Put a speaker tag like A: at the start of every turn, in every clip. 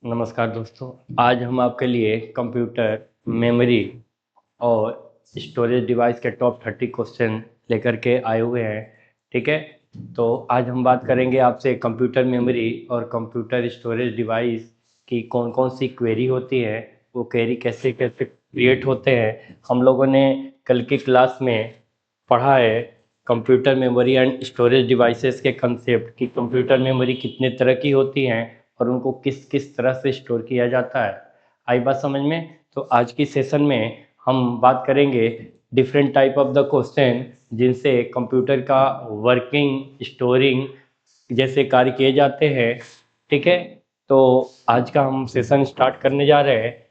A: नमस्कार दोस्तों। आज हम आपके लिए कंप्यूटर मेमोरी और स्टोरेज डिवाइस के टॉप 30 क्वेश्चन लेकर के आए हुए हैं। ठीक है, तो आज हम बात करेंगे आपसे कंप्यूटर मेमोरी और कंप्यूटर स्टोरेज डिवाइस की कौन कौन सी क्वेरी होती है, वो क्वेरी कैसे कैसे क्रिएट होते हैं। हम लोगों ने कल की क्लास में पढ़ा है computer memory and storage devices के कंसेप्ट कि कंप्यूटर मेमोरी कितने तरह की होती हैं और उनको किस किस तरह से स्टोर किया जाता है। आई बात समझ में? तो आज की सेशन में हम बात करेंगे different type of the question जिनसे कंप्यूटर का वर्किंग स्टोरिंग जैसे कार्य किए जाते हैं। ठीक है, तो आज का हम सेशन स्टार्ट करने जा रहे हैं।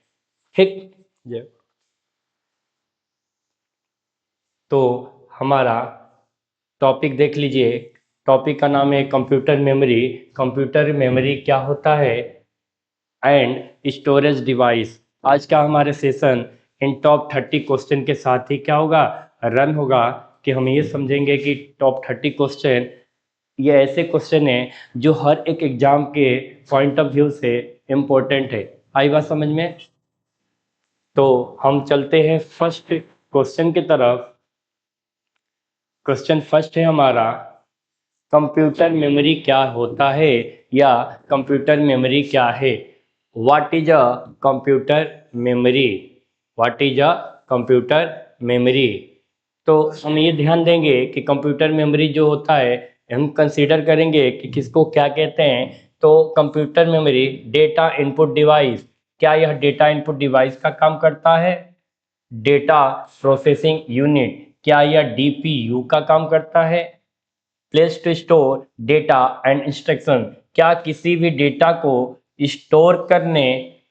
A: ठीक, तो हमारा टॉपिक देख लीजिए। टॉपिक का नाम है कंप्यूटर मेमोरी। कंप्यूटर मेमोरी क्या होता है एंड स्टोरेज डिवाइस। आज का हमारे सेशन इन टॉप 30 क्वेश्चन के साथ ही क्या होगा, रन होगा कि हम ये समझेंगे कि टॉप 30 क्वेश्चन ये ऐसे क्वेश्चन है जो हर एक एग्जाम के पॉइंट ऑफ व्यू से इम्पोर्टेंट है। आई बात समझ में? तो हम चलते हैं फर्स्ट क्वेश्चन की तरफ। क्वेश्चन फर्स्ट है हमारा, कंप्यूटर मेमोरी क्या होता है या कंप्यूटर मेमोरी क्या है। What is a computer memory? What is a computer memory? तो हम ये ध्यान देंगे कि कंप्यूटर मेमोरी जो होता है हम कंसीडर करेंगे कि किसको क्या कहते हैं। तो computer memory data input device, क्या यह डेटा इनपुट डिवाइस का काम करता है? डेटा प्रोसेसिंग यूनिट, क्या यह डीपीयू का काम करता है? Place to store data and instruction, क्या किसी भी डेटा को स्टोर करने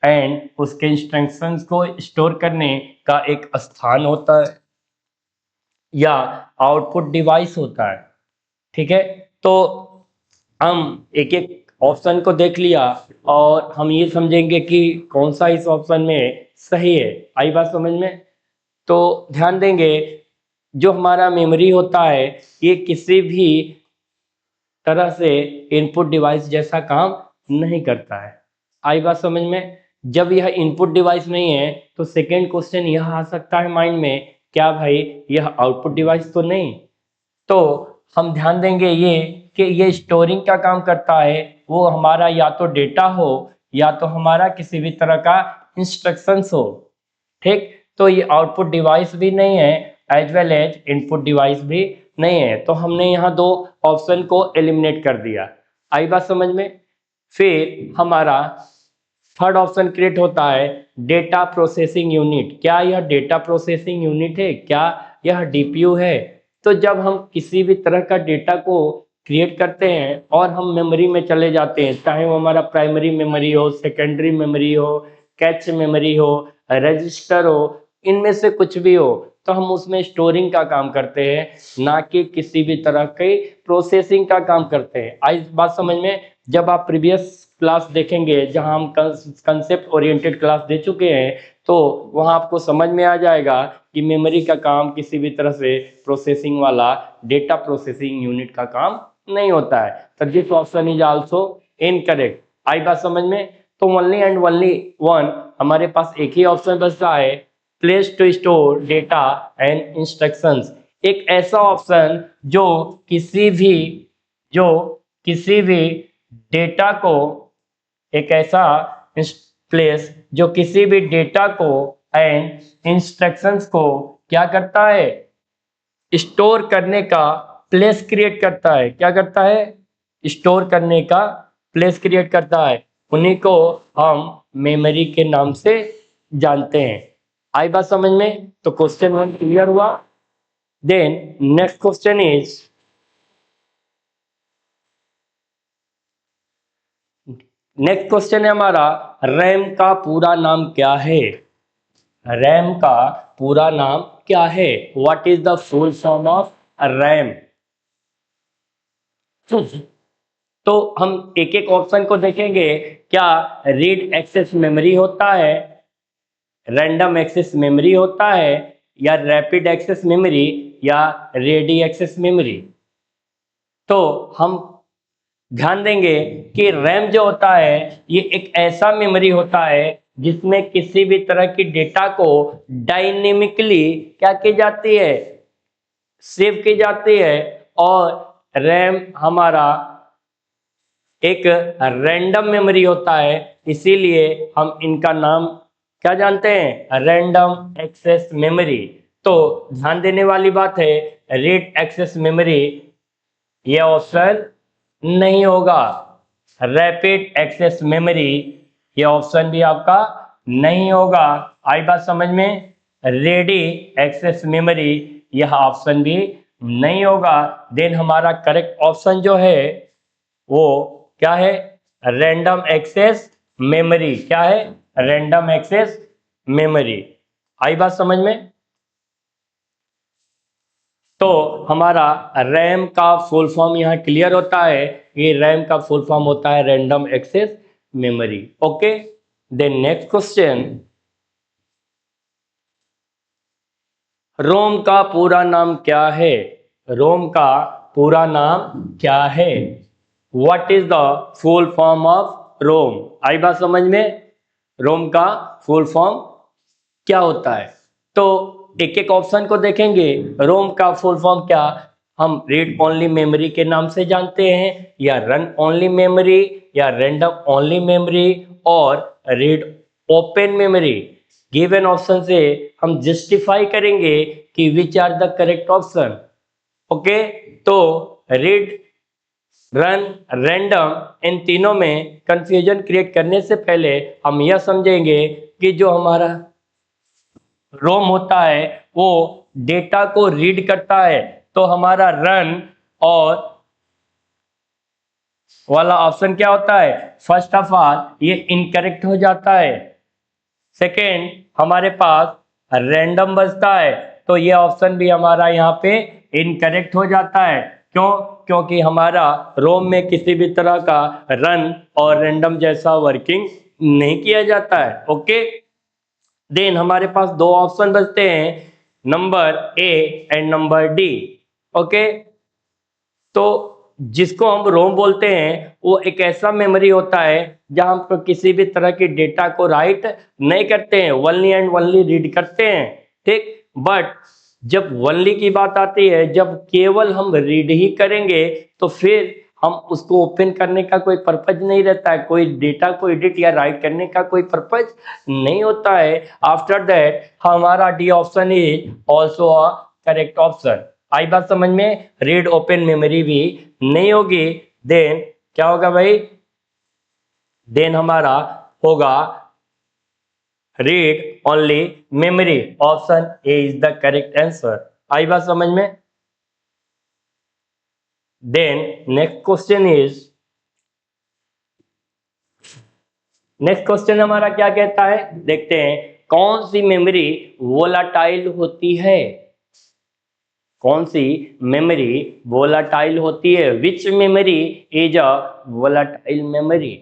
A: एंड उसके इंस्ट्रक्शंस को स्टोर करने का एक स्थान होता है या आउटपुट डिवाइस होता है। ठीक है, तो हम एक एक ऑप्शन को देख लिया और हम ये समझेंगे कि कौन सा इस ऑप्शन में सही है। आई बात समझ में? तो ध्यान देंगे, जो हमारा मेमोरी होता है ये किसी भी तरह से इनपुट डिवाइस जैसा काम नहीं करता है। आई बात समझ में? जब यह इनपुट डिवाइस नहीं है तो सेकेंड क्वेश्चन यह आ सकता है माइंड में, क्या भाई यह आउटपुट डिवाइस तो नहीं? तो हम ध्यान देंगे ये कि ये स्टोरिंग का काम करता है, वो हमारा या तो डेटा हो या तो हमारा किसी भी तरह का इंस्ट्रक्शंस हो। ठीक, तो ये आउटपुट डिवाइस भी नहीं है as well as input device भी नहीं है। तो हमने यहाँ दो ऑप्शन को एलिमिनेट कर दिया। आई बात समझ में? फिर हमारा थर्ड ऑप्शन क्रिएट होता है डेटा प्रोसेसिंग यूनिट। क्या यह डेटा प्रोसेसिंग यूनिट है? क्या यह डीपीयू है? तो जब हम किसी भी तरह का डेटा को क्रिएट करते हैं और हम मेमोरी में चले जाते हैं, चाहे वो हमारा प्राइमरी मेमोरी हो, सेकेंडरी मेमोरी हो, कैच मेमोरी हो, रजिस्टर हो, इनमें से कुछ भी हो, तो हम उसमें स्टोरिंग का काम करते हैं, ना कि किसी भी तरह के प्रोसेसिंग का काम करते हैं। आई बात समझ में? जब आप प्रीवियस क्लास देखेंगे जहां हम कंसेप्ट ओरिएंटेड क्लास दे चुके हैं, तो वहां आपको समझ में आ जाएगा कि मेमोरी का काम किसी भी तरह से प्रोसेसिंग वाला डेटा प्रोसेसिंग यूनिट का काम नहीं होता है। तो this option is also incorrect. आई बात समझ में? तो ओनली एंड ओनली वन हमारे पास एक ही ऑप्शन बचता है, place to store data and instructions. एक ऐसा ऑप्शन जो किसी भी डेटा को, एक ऐसा प्लेस जो किसी भी डेटा को एंड इंस्ट्रक्शंस को क्या करता है, स्टोर करने का प्लेस क्रिएट करता है। क्या करता है? स्टोर करने का प्लेस क्रिएट करता है। उन्हीं को हम मेमोरी के नाम से जानते हैं। आई बात समझ में? तो क्वेश्चन 1 क्लियर हुआ। Then next question is, next question है हमारा, रैम का पूरा नाम क्या है? रैम का पूरा नाम क्या है? What is the full form of RAM? तो हम एक एक ऑप्शन को देखेंगे। क्या रीड एक्सेस मेमोरी होता है, रैंडम एक्सेस मेमोरी होता है, या रैपिड एक्सेस मेमोरी, या रेडी एक्सेस मेमोरी? तो हम ध्यान देंगे कि रैम जो होता है ये एक ऐसा मेमोरी होता है जिसमें किसी भी तरह की डेटा को डायनेमिकली क्या की जाती है, सेव की जाती है। और रैम हमारा एक रैंडम मेमोरी होता है, इसीलिए हम इनका नाम क्या जानते हैं, रैंडम एक्सेस मेमोरी। तो ध्यान देने वाली बात है, रीड एक्सेस मेमोरी ये ऑप्शन नहीं होगा। रैपिड एक्सेस मेमोरी ये ऑप्शन भी आपका नहीं होगा। आई बात समझ में? रेडी एक्सेस मेमोरी यह ऑप्शन भी नहीं होगा। देन हमारा करेक्ट ऑप्शन जो है वो क्या है, रैंडम एक्सेस मेमोरी। क्या है, रैंडम एक्सेस मेमोरी। आई बात समझ में? तो हमारा रैम का फुल फॉर्म यहाँ क्लियर होता है, ये रैम का फुल फॉर्म होता है random access memory. Okay, then next question, ROM का पूरा नाम क्या है? रोम का पूरा नाम क्या है? What is the full form of ROM? आई बात समझ में? रोम का फुल फॉर्म क्या होता है? तो एक एक ऑप्शन को देखेंगे। रोम का फुल फॉर्म क्या हम रीड ओनली मेमोरी के नाम से जानते हैं, या रन ओनली मेमोरी, या रैंडम ओनली मेमोरी, और read open memory? Given option से हम जस्टिफाई करेंगे कि which are the correct option. Okay, तो रीड, रन, रैंडम इन तीनों में कंफ्यूजन क्रिएट करने से पहले हम यह समझेंगे कि जो हमारा रोम होता है वो डेटा को रीड करता है। तो हमारा रन और वाला ऑप्शन क्या होता है, फर्स्ट ऑफ ऑल ये इनकरेक्ट हो जाता है। सेकेंड, हमारे पास रैंडम बचता है, तो ये ऑप्शन भी हमारा यहाँ पे इनकरेक्ट हो जाता है। क्यों? क्योंकि हमारा रोम में किसी भी तरह का रन और रैंडम जैसा वर्किंग नहीं किया जाता है। ओके, देन हमारे पास दो ऑप्शन बचते हैं, number A and number D. Okay, तो जिसको हम रोम बोलते हैं वो एक ऐसा मेमोरी होता है जहां हम किसी भी तरह की डेटा को राइट नहीं करते हैं, वनली एंड वनली रीड करते हैं। ठीक, बट जब वनली की बात आती है, जब केवल हम रीड ही करेंगे तो फिर हम उसको ओपन करने का कोई पर्पज नहीं रहता है, कोई डेटा को एडिट या राइट करने का कोई पर्पज नहीं होता है। आफ्टर दैट हमारा D option is also a correct option. आई बात समझ में? रीड ओपन मेमोरी भी नहीं होगी। देन क्या होगा भाई, देन हमारा होगा read only memory. Option A is the correct answer. आई बात समझ में? Then next question is, next question हमारा क्या कहता है, देखते हैं। कौन सी मेमोरी वोलाटाइल होती है? कौन सी मेमोरी वोलाटाइल होती है? Which memory is a volatile memory?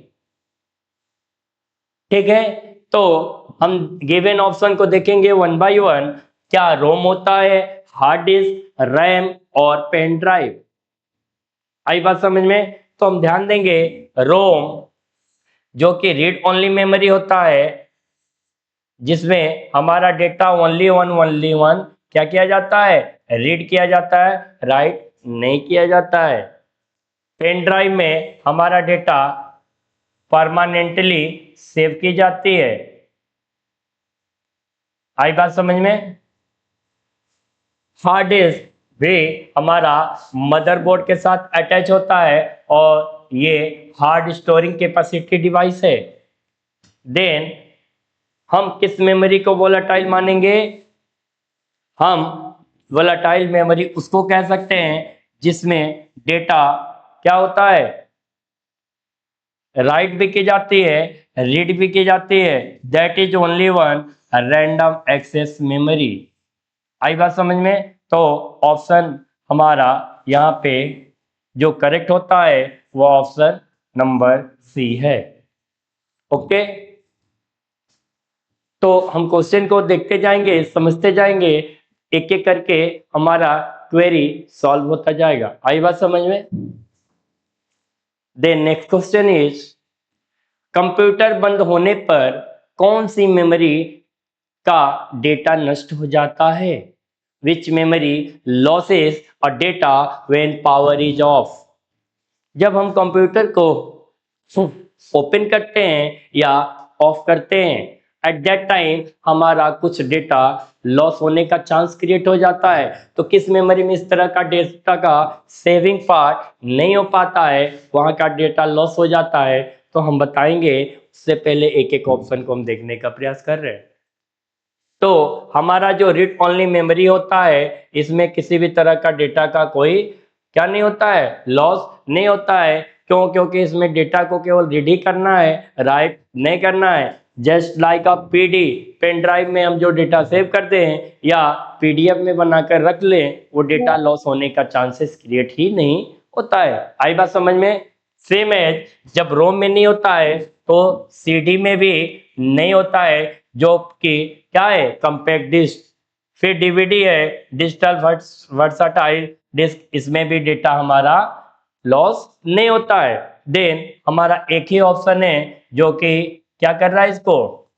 A: ठीक है, तो हम गिवन ऑप्शन को देखेंगे वन बाय वन। क्या रोम होता है, हार्ड डिस्क, रैम और पेन ड्राइव? आई बात समझ में? तो हम ध्यान देंगे, रोम जो कि रीड ओनली मेमोरी होता है, जिसमें हमारा डेटा ओनली वन क्या किया जाता है, रीड किया जाता है, राइट नहीं किया जाता है। पेन ड्राइव में हमारा डेटा परमानेंटली सेव की जाती है। आई बात समझ में? हार्ड डिस्क भी हमारा मदरबोर्ड के साथ अटैच होता है और ये हार्ड स्टोरिंग कैपेसिटी डिवाइस है। देन हम किस मेमोरी को वोलेटाइल मानेंगे? हम वोलेटाइल मेमोरी उसको कह सकते हैं जिसमें डेटा क्या होता है, राइट भी की जाती है, रीड भी की जाती है। That is only one random access memory. आई बात समझ में? तो ऑप्शन हमारा यहाँ पे जो करेक्ट होता है वो ऑप्शन नंबर सी है। ओके, तो हम क्वेश्चन को देखते जाएंगे, समझते जाएंगे, एक एक करके हमारा क्वेरी सॉल्व होता जाएगा। आई बात समझ में? Then next question is computer बंद होने पर कौन सी मेमोरी का डेटा नष्ट हो जाता है? Which memory loses a data when power is off? जब हम कंप्यूटर को ओपन करते हैं या ऑफ करते हैं, एट दैट टाइम हमारा कुछ डेटा लॉस होने का चांस क्रिएट हो जाता है। तो किस मेमोरी में इस तरह का डेटा का सेविंग पार्ट नहीं हो पाता है, वहां का डेटा लॉस हो जाता है, तो हम बताएंगे। उससे पहले एक एक ऑप्शन को हम देखने का प्रयास कर रहे हैं। तो हमारा जो रीड ओनली मेमोरी होता है, इसमें किसी भी तरह का डेटा का कोई क्या नहीं होता है, लॉस नहीं होता है। क्यों? क्योंकि इसमें डेटा को केवल रीड ही करना है, राइट नहीं करना है। Just like a PD, pen drive में हम जो डेटा सेव करते हैं या पीडीएफ में बनाकर रख लें, वो डेटा लॉस होने का चांसेस क्रिएट ही नहीं होता है। आई बात समझ में? सेम एज जब रोम में नहीं होता है तो सीडी में भी नहीं होता है, जो कि क्या है, कंपैक्ट डिस्क। फिर डीवीडी है, डिजिटल वर्सटाइल डिस्क, इसमें भी डेटा हमारा लॉस नहीं होता है। देन हमारा एक ही ऑप्शन है जो कि क्या कर रहा है, इसको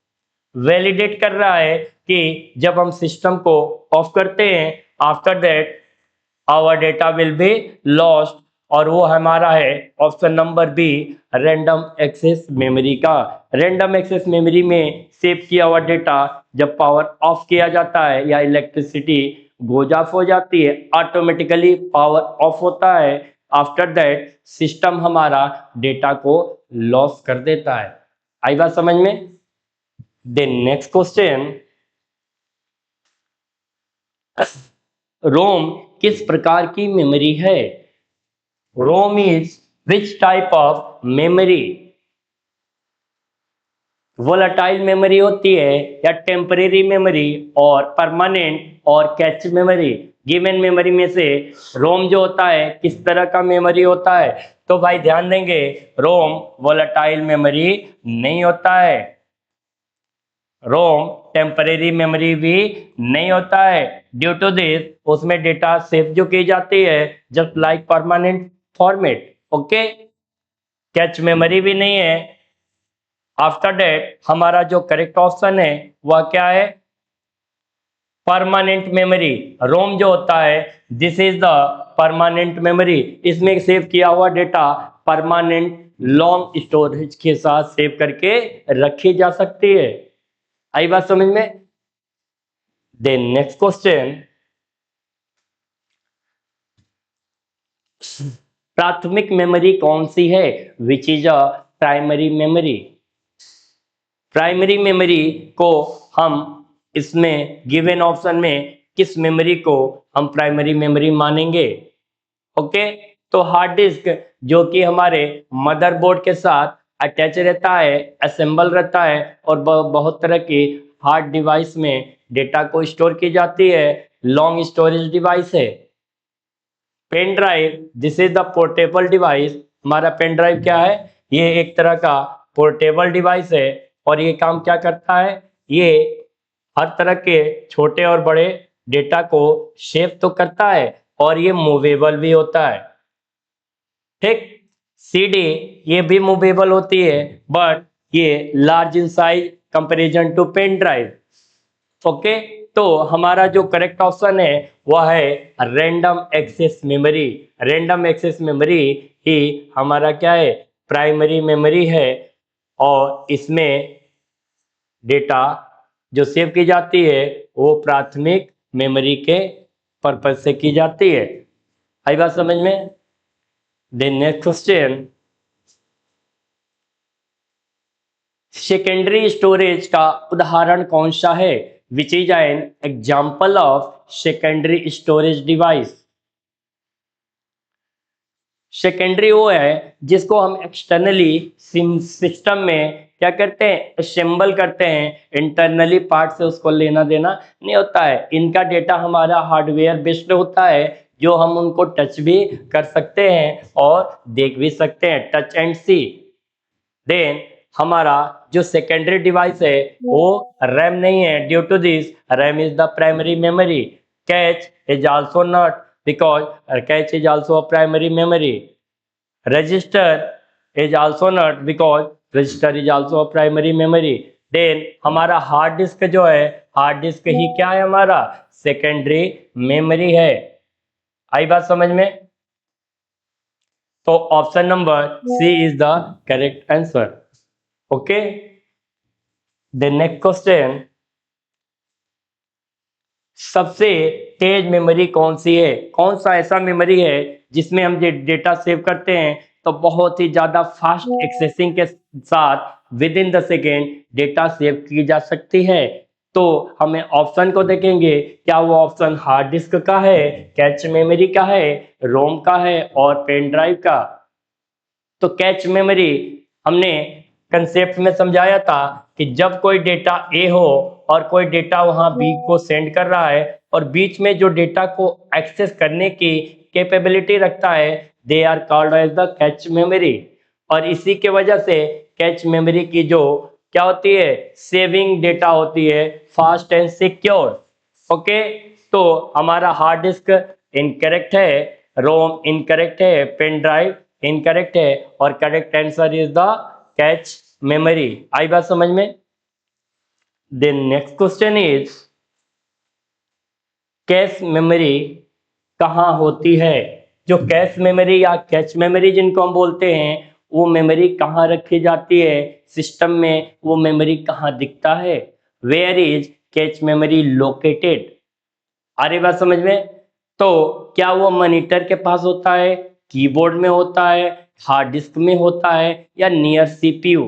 A: वैलिडेट कर रहा है कि जब हम सिस्टम को ऑफ करते हैं, after that our data will be lost, और वो हमारा है option number B, random access memory का। रैंडम एक्सेस मेमोरी में सेव किया हुआ डेटा जब पावर ऑफ किया जाता है या इलेक्ट्रिसिटी गोज ऑफ हो जाती है, ऑटोमेटिकली पावर ऑफ होता है। आफ्टर दैट सिस्टम हमारा डेटा को लॉस कर देता है। आई बात समझ में? देन नेक्स्ट क्वेश्चन, रोम किस प्रकार की मेमोरी है? ROM is which type of memory? Volatile memory होती है या टेम्परेरी मेमोरी और परमानेंट और कैच मेमोरी? गिवन मेमोरी में से रोम जो होता है किस तरह का मेमोरी होता है? तो भाई ध्यान देंगे, रोम वोलेटाइल मेमोरी नहीं होता है, रोम टेम्परेरी मेमोरी भी नहीं होता है। ड्यू टू दिस उसमें डेटा सेव जो की जाती है just like permanent format. Okay, cache memory भी नहीं है। आफ्टर दैट हमारा जो करेक्ट ऑप्शन है वह क्या है, परमानेंट मेमोरी। रोम जो होता है this is the permanent memory, इसमें सेव किया हुआ डेटा परमानेंट लॉन्ग स्टोरेज के साथ सेव करके रखी जा सकती है। आई बात समझ में? देन नेक्स्ट क्वेश्चन, प्राथमिक मेमोरी कौन सी है? Which is a primary memory? Primary memory को हम इसमें गिवन ऑप्शन में किस मेमोरी को हम प्राइमरी मेमोरी मानेंगे? ओके, तो हार्ड डिस्क जो कि हमारे मदरबोर्ड के साथ अटैच रहता है, असेंबल रहता है और बहुत तरह की हार्ड डिवाइस में डेटा को स्टोर की जाती है, लॉन्ग स्टोरेज डिवाइस है। Pen drive this is the portable device. हमारा पेन ड्राइव क्या है, ये एक तरह का पोर्टेबल डिवाइस है और ये काम क्या करता है, ये हर तरह के छोटे और बड़े डेटा को सेव तो करता है और ये मूवेबल भी होता है। ठीक, सीडी ये भी मूवेबल होती है बट ये large in size comparison to pen drive. Okay, तो हमारा जो करेक्ट ऑप्शन है वह है random access memory. Random access memory ही हमारा क्या है, प्राइमरी मेमोरी है और इसमें डेटा जो सेव की जाती है वो प्राथमिक मेमोरी के पर्पज से की जाती है। आई बात समझ में? Then next question, secondary storage का उदाहरण कौन सा है? Which is an example of secondary storage device? Secondary वो है जिसको हम एक्सटर्नली सिस्टम में क्या करते हैं, असेंबल करते हैं, इंटरनली पार्ट से उसको लेना देना नहीं होता है। इनका डेटा हमारा हार्डवेयर बेस्ड होता है जो हम उनको टच भी कर सकते हैं और देख भी सकते हैं, टच एंड सी। देन हमारा जो सेकेंडरी डिवाइस है वो रैम नहीं है, due to this RAM is the primary memory. Cache is also not, because cache is also a primary memory. Register is also not because register is also primary memory. Then हमारा hard disk जो है, hard disc ही क्या है हमारा, secondary memory है। आई बात समझ में? तो option number C is the correct answer. Okay, the next question, सबसे तेज मेमोरी कौन सी है? कौन सा ऐसा मेमोरी है जिसमें हम डेटा सेव करते हैं तो बहुत ही ज्यादा फास्ट एक्सेसिंग के साथ with in the second data save की जा सकती है? तो हमें ऑप्शन को देखेंगे, क्या वो ऑप्शन हार्ड डिस्क का है, कैच मेमोरी का है, रोम का है और पेन ड्राइव का? तो कैच मेमोरी हमने कंसेप्ट में समझाया था कि जब कोई डेटा ए हो और कोई डेटा वहां बी को सेंड कर रहा है और बीच में जो डेटा को एक्सेस करने की कैपेबिलिटी रखता है, they are called as the cache memory. और इसी के वजह से कैच मेमोरी की जो क्या होती है, सेविंग डेटा होती है फास्ट एंड सिक्योर। ओके, तो हमारा हार्ड डिस्क इनकरेक्ट है, रोम इनकरेक्ट है, पेन ड्राइव इनकरेक्ट है और correct answer is the cache memory. आई बात समझ में? Then next question is, cache memory कहाँ होती है? जो कैश मेमोरी या कैच मेमोरी जिनको हम बोलते हैं, वो मेमोरी कहाँ रखी जाती है सिस्टम में, वो मेमोरी कहाँ दिखता है? Where is cache memory located? आ रही बात समझ में? तो क्या वो मॉनिटर के पास होता है, कीबोर्ड में होता है, हार्ड डिस्क में होता है या नियर सीपीयू?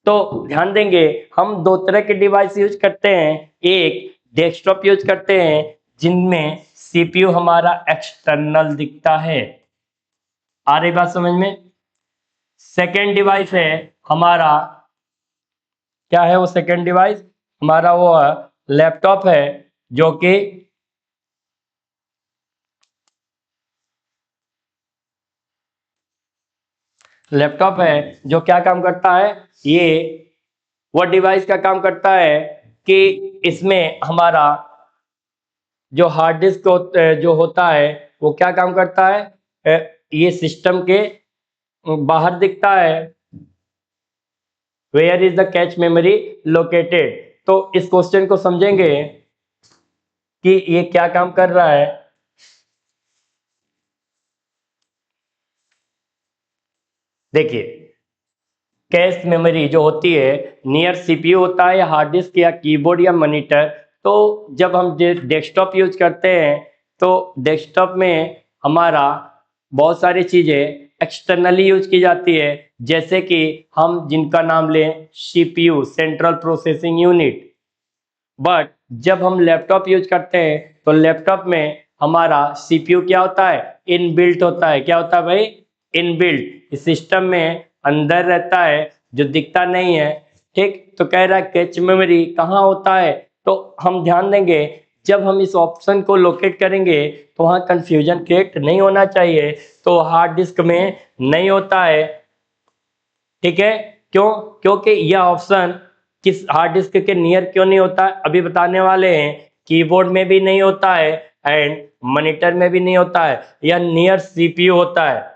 A: तो ध्यान देंगे, हम दो तरह के डिवाइस यूज करते हैं। एक डेस्कटॉप यूज करते हैं जिनमें सीपीयू हमारा एक्सटर्नल दिखता है। आ रही बात समझ में? सेकेंड डिवाइस है हमारा, क्या है वो सेकेंड डिवाइस हमारा? वो लैपटॉप है, जो कि लैपटॉप है जो क्या काम करता है, ये वो डिवाइस का काम करता है कि इसमें हमारा जो हार्ड डिस्क जो होता है वो क्या काम करता है, ये सिस्टम के बाहर दिखता है। Where is the cache memory located? तो इस क्वेश्चन को समझेंगे कि ये क्या काम कर रहा है। देखिए, कैश मेमोरी जो होती है नियर सीपीयू होता है या हार्ड डिस्क या कीबोर्ड या मॉनिटर। तो जब हम डेस्कटॉप यूज करते हैं तो डेस्कटॉप में हमारा बहुत सारी चीज़ें एक्सटर्नली यूज की जाती है, जैसे कि हम जिनका नाम लें CPU, central processing unit. But जब हम लैपटॉप यूज करते हैं तो लैपटॉप में हमारा सीपीयू क्या होता है, इनबिल्ट होता है। क्या होता है भाई? इनबिल्ट, इस सिस्टम में अंदर रहता है जो दिखता नहीं है। ठीक, तो कह रहा है कैच मेमोरी कहाँ होता है? तो हम ध्यान देंगे, जब हम इस ऑप्शन को लोकेट करेंगे तो वहाँ कंफ्यूजन क्रिएट नहीं होना चाहिए। तो हार्ड डिस्क में नहीं होता है, ठीक है? क्यों? क्योंकि यह ऑप्शन किस हार्ड डिस्क के नियर क्यों नहीं होता है, अभी बताने वाले हैं। कीबोर्ड में भी नहीं होता है एंड मॉनिटर में भी नहीं होता है, यह नियर सीपीयू होता है।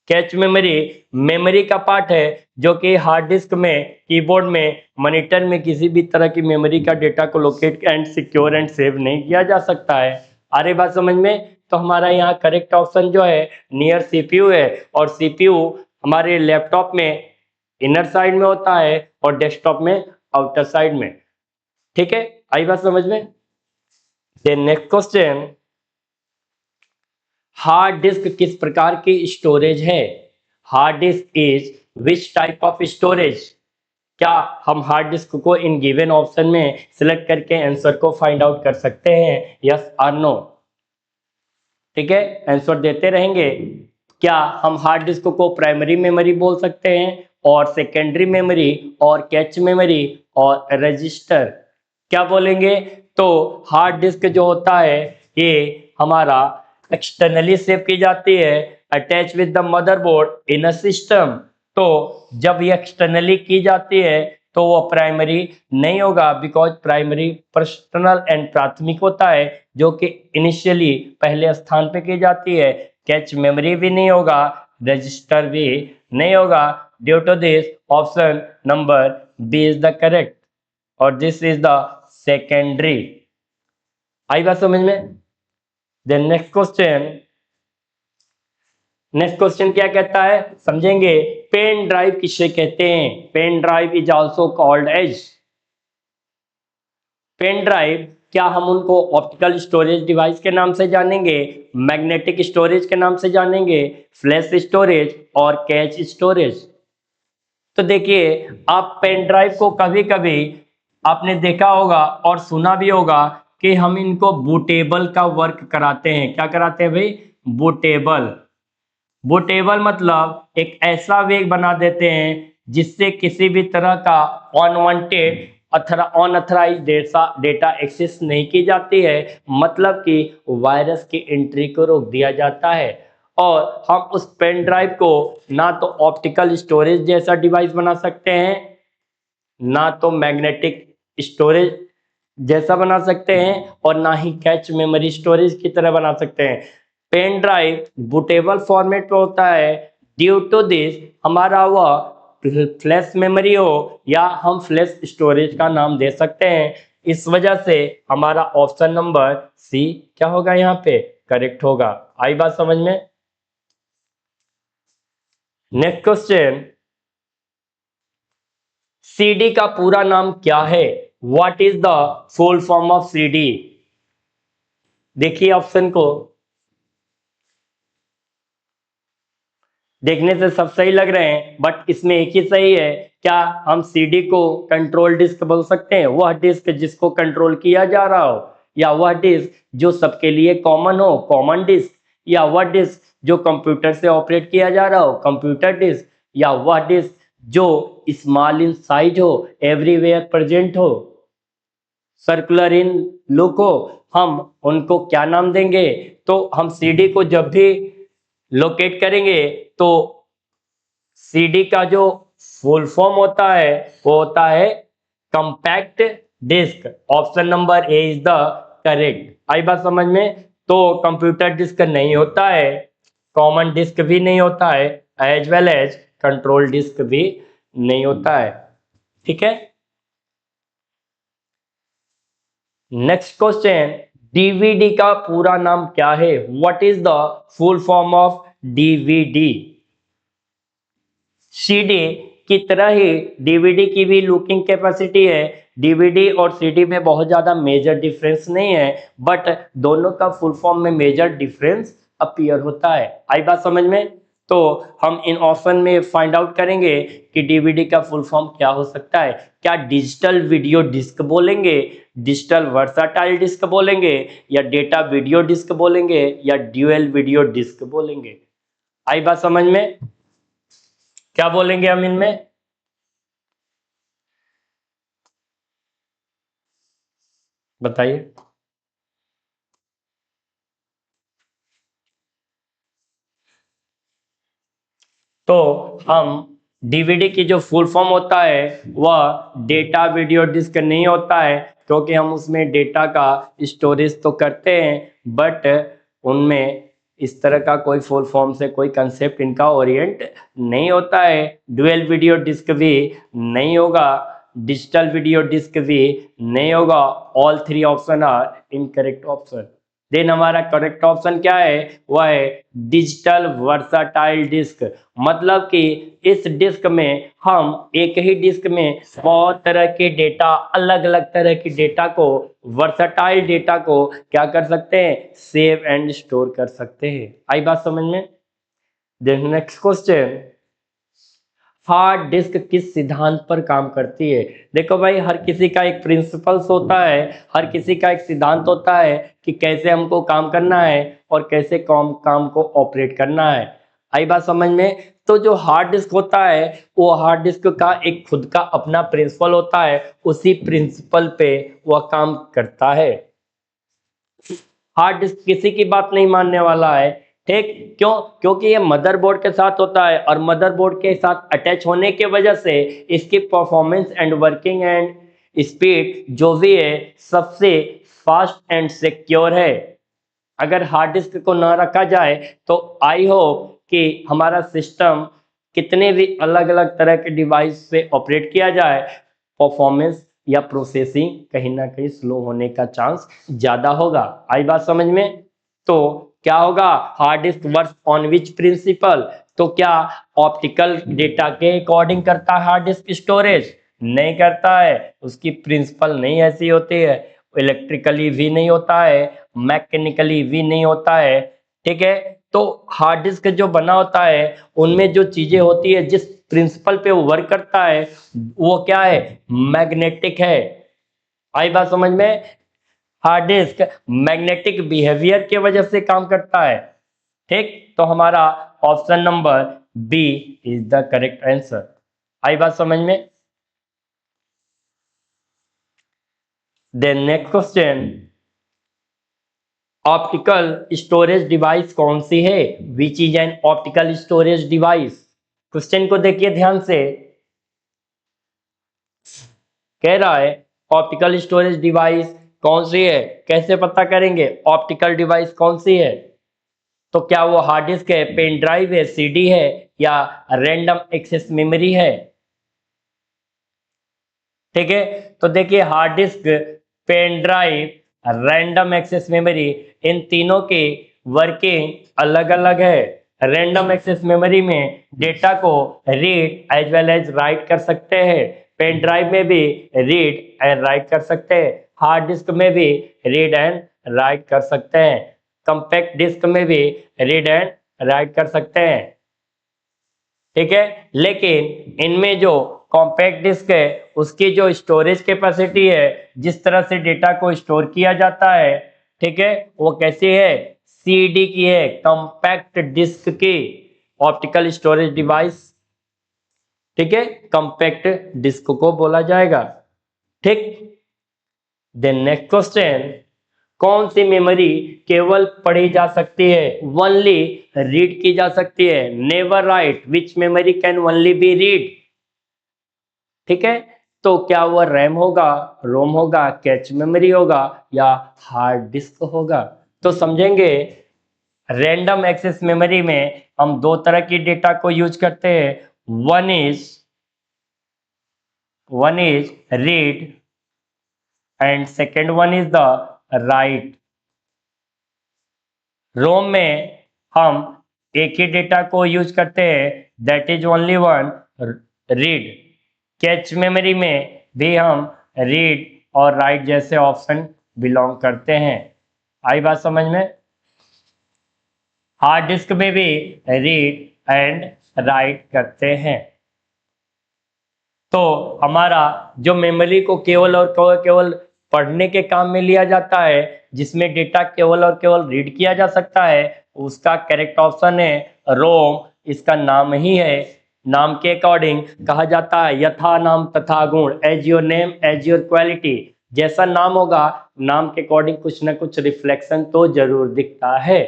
A: कैच मेमोरी मेमोरी का पार्ट है जो कि हार्ड डिस्क में, कीबोर्ड में, मॉनिटर में किसी भी तरह की मेमोरी का डेटा को locate and secure and save नहीं किया जा सकता है। आ रही बात समझ में? तो हमारा यहाँ करेक्ट ऑप्शन जो है नियर सीपीयू है, और सीपीयू हमारे लैपटॉप में इनर साइड में होता है और डेस्कटॉप में आउटर साइड में। ठीक है, आई बात समझ में? Then next question, hard disk किस प्रकार की स्टोरेज है? Hard disk is which type of storage? क्या हम हार्ड डिस्क को इन गिवन ऑप्शन में सिलेक्ट करके आंसर को फाइंड आउट कर सकते हैं, यस और नो? ठीक है, आंसर देते रहेंगे। क्या हम हार्ड डिस्क को प्राइमरी मेमोरी बोल सकते हैं, और सेकेंडरी मेमोरी, और कैच मेमोरी, और रजिस्टर? क्या बोलेंगे? तो हार्ड डिस्क जो होता है ये हमारा एक्सटर्नली सेव की जाती है, attach with the motherboard in a system. तो जब ये एक्सटर्नली की जाती है तो वो प्राइमरी नहीं होगा, बिकॉज प्राइमरी पर्सनल एंड प्राथमिक होता है जो कि इनिशियली पहले स्थान पे की जाती है। कैच मेमोरी भी नहीं होगा, रजिस्टर भी नहीं होगा। Due to this option number B is the correct और दिस इज द सेकेंडरी। आई बात समझ में? देन नेक्स्ट क्वेश्चन क्या कहता है समझेंगे। पेन ड्राइव किसे कहते हैं? Pen drive is also called as. Pen drive क्या हम उनको ऑप्टिकल स्टोरेज डिवाइस के नाम से जानेंगे, मैग्नेटिक स्टोरेज के नाम से जानेंगे, फ्लैश स्टोरेज और कैच स्टोरेज? तो देखिए, आप पेन ड्राइव को कभी कभी आपने देखा होगा और सुना भी होगा कि हम इनको बूटेबल का वर्क कराते हैं। क्या कराते हैं भाई? बूटेबल। बूटेबल मतलब एक ऐसा वेग बना देते हैं जिससे किसी भी तरह का अनवांटेड अनअथराइज डेटा एक्सेस नहीं की जाती है, मतलब कि वायरस की एंट्री को रोक दिया जाता है। और हम उस पेन ड्राइव को ना तो ऑप्टिकल स्टोरेज जैसा डिवाइस बना सकते हैं, ना तो मैग्नेटिक स्टोरेज जैसा बना सकते हैं, और ना ही कैच मेमोरी स्टोरेज की तरह बना सकते हैं। पेन ड्राइव बूटेबल फॉर्मेट में होता है। ड्यू टू दिस हमारा वह फ्लैश मेमोरी हो या हम फ्लैश स्टोरेज का नाम दे सकते हैं। इस वजह से हमारा ऑप्शन नंबर सी क्या होगा यहाँ पे? करेक्ट होगा। आई बात समझ में? नेक्स्ट क्वेश्चन, सीडी का पूरा नाम क्या है? What is the full form of CD? देखिए ऑप्शन को, देखने से सब सही लग रहे हैं बट इसमें एक ही सही है। क्या हम सीडी को कंट्रोल डिस्क बोल सकते हैं? वह डिस्क जिसको कंट्रोल किया जा रहा हो, या वह डिस्क जो सबके लिए कॉमन हो, कॉमन डिस्क, या वह डिस्क जो कंप्यूटर से ऑपरेट किया जा रहा हो, कंप्यूटर डिस्क, या वह डिस्क जो स्मॉल इन साइज हो, एवरीवेयर प्रेजेंट हो, सर्कुलर इन लुक हो, हम उनको क्या नाम देंगे? तो हम सीडी को जब भी लोकेट करेंगे तो सीडी का जो फुल फॉर्म होता है वो होता है compact disk. Option number A is the correct. आई बात समझ में? तो कंप्यूटर डिस्क नहीं होता है, कॉमन डिस्क भी नहीं होता है, as well as control disk भी नहीं होता है। ठीक है। नेक्स्ट क्वेश्चन, डीवीडी का पूरा नाम क्या है? What is the full form of DVD? CD की तरह ही डीवीडी की भी लुकिंग कैपेसिटी है। डीवीडी और सीडी में बहुत ज्यादा मेजर डिफरेंस नहीं है, बट दोनों का फुल फॉर्म में मेजर डिफरेंस अपीयर होता है। आई बात समझ में? तो हम इन ऑप्शन में फाइंड आउट करेंगे कि डीवीडी का फुल फॉर्म क्या हो सकता है। क्या डिजिटल वीडियो डिस्क बोलेंगे, डिजिटल वर्साटाइल डिस्क बोलेंगे, या डेटा वीडियो डिस्क बोलेंगे, या ड्यूअल वीडियो डिस्क बोलेंगे? आई बात समझ में? क्या बोलेंगे हम इनमें? बताइए। तो हम डीवीडी की जो फुल फॉर्म होता है वह डेटा वीडियो डिस्क नहीं होता है, क्योंकि हम उसमें डेटा का स्टोरेज तो करते हैं बट उनमें इस तरह का कोई फुल फॉर्म से कोई कंसेप्ट इनका ओरिएंट नहीं होता है। डुअल वीडियो डिस्क भी नहीं होगा, डिजिटल वीडियो डिस्क भी नहीं होगा। All three option are incorrect option. Then हमारा करेक्ट ऑप्शन क्या है? वह है डिजिटल वर्साटाइल डिस्क। मतलब कि इस डिस्क में हम एक ही डिस्क में बहुत तरह के डेटा, अलग अलग तरह की डेटा को, वर्साटाइल डेटा को क्या कर सकते हैं? सेव एंड स्टोर कर सकते हैं। आई बात समझ में? Then next question, hard disk किस सिद्धांत पर काम करती है? देखो भाई, हर किसी का एक प्रिंसिपल्स होता है, हर किसी का एक सिद्धांत होता है कि कैसे हमको काम करना है और कैसे काम को ऑपरेट करना है। आई बात समझ में? तो जो हार्ड डिस्क होता है वो हार्ड डिस्क का एक खुद का अपना प्रिंसिपल होता है, उसी प्रिंसिपल पे वह काम करता है। हार्ड डिस्क किसी की बात नहीं मानने वाला है। ठीक क्यों? क्योंकि ये मदरबोर्ड के साथ होता है और मदरबोर्ड के साथ अटैच होने की वजह से इसकी performance and working and speed जो भी है सबसे फास्ट एंड सिक्योर है। अगर हार्ड डिस्क को ना रखा जाए तो आई होप कि हमारा सिस्टम कितने भी अलग अलग तरह के डिवाइस से ऑपरेट किया जाए, परफॉर्मेंस या प्रोसेसिंग कहीं ना कहीं स्लो होने का चांस ज्यादा होगा। आई बात समझ में? तो क्या होगा, hard disk work on which principle? तो क्या ऑप्टिकल डेटा के अकॉर्डिंग करता है हार्ड डिस्क स्टोरेज? नहीं करता है, उसकी प्रिंसिपल नहीं ऐसी होती है। इलेक्ट्रिकली भी नहीं होता है, मैकेनिकली भी नहीं होता है। ठीक है, तो हार्ड डिस्क जो बना होता है उनमें जो चीजें होती है, जिस प्रिंसिपल पे वो वर्क करता है, वो क्या है, मैग्नेटिक है। आई बात समझ में? हार्ड डिस्क मैग्नेटिक बिहेवियर की वजह से काम करता है। ठीक, तो हमारा option number B is the correct answer. आई बात समझ में? Then next question, optical storage device कौन सी है? Which is an optical storage device? Question को देखिए ध्यान से। कह रहा है ऑप्टिकल स्टोरेज डिवाइस कौन सी है, कैसे पता करेंगे ऑप्टिकल डिवाइस कौन सी है? तो क्या वो हार्ड डिस्क है, पेन ड्राइव है, सीडी है, या रैंडम एक्सेस मेमोरी है? ठीक है, तो देखिए hard disk, pen drive, random access memory, इन तीनों की वर्किंग अलग अलग है। रैंडम एक्सेस मेमोरी में डेटा को read as well as write कर सकते हैं, पेन ड्राइव में भी रीड एंड राइट कर सकते हैं, हार्ड डिस्क में भी रीड एंड राइट कर सकते हैं, कंपैक्ट डिस्क में भी रीड एंड राइट कर सकते हैं। ठीक है, लेकिन इनमें जो कॉम्पैक्ट डिस्क है उसकी जो स्टोरेज कैपेसिटी है, जिस तरह से डेटा को स्टोर किया जाता है, ठीक है, वो कैसी है, सीडी की है, कॉम्पैक्ट डिस्क की ऑप्टिकल स्टोरेज डिवाइस। ठीक है, कॉम्पैक्ट डिस्क को बोला जाएगा। ठीक, देन नेक्स्ट क्वेश्चन, कौन सी मेमोरी केवल पढ़ी जा सकती है, ओनली रीड की जा सकती है? Never write, which memory can only be read? ठीक है, तो क्या वो रैम होगा, रोम होगा, कैच मेमोरी होगा, या हार्ड डिस्क होगा? तो समझेंगे, रैंडम एक्सेस मेमोरी में हम दो तरह की डेटा को यूज करते हैं। One is read and second one is the write. ROM में हम एक ही डेटा को यूज करते हैं, that is only one, read. Cache memory में भी हम रीड और राइट जैसे ऑप्शन बिलोंग करते हैं। आई बात समझ में? हार्ड डिस्क में भी रीड एंड राइट करते हैं। तो हमारा जो मेमोरी को केवल और केवल पढ़ने के काम में लिया जाता है, जिसमें डेटा केवल और केवल रीड किया जा सकता है, उसका करेक्ट ऑप्शन है रोम। इसका नाम ही है, नाम के अकॉर्डिंग कहा जाता है यथा नाम तथा गुण, as your name as your quality. जैसा नाम होगा, नाम के अकॉर्डिंग कुछ ना कुछ रिफ्लेक्शन तो जरूर दिखता है।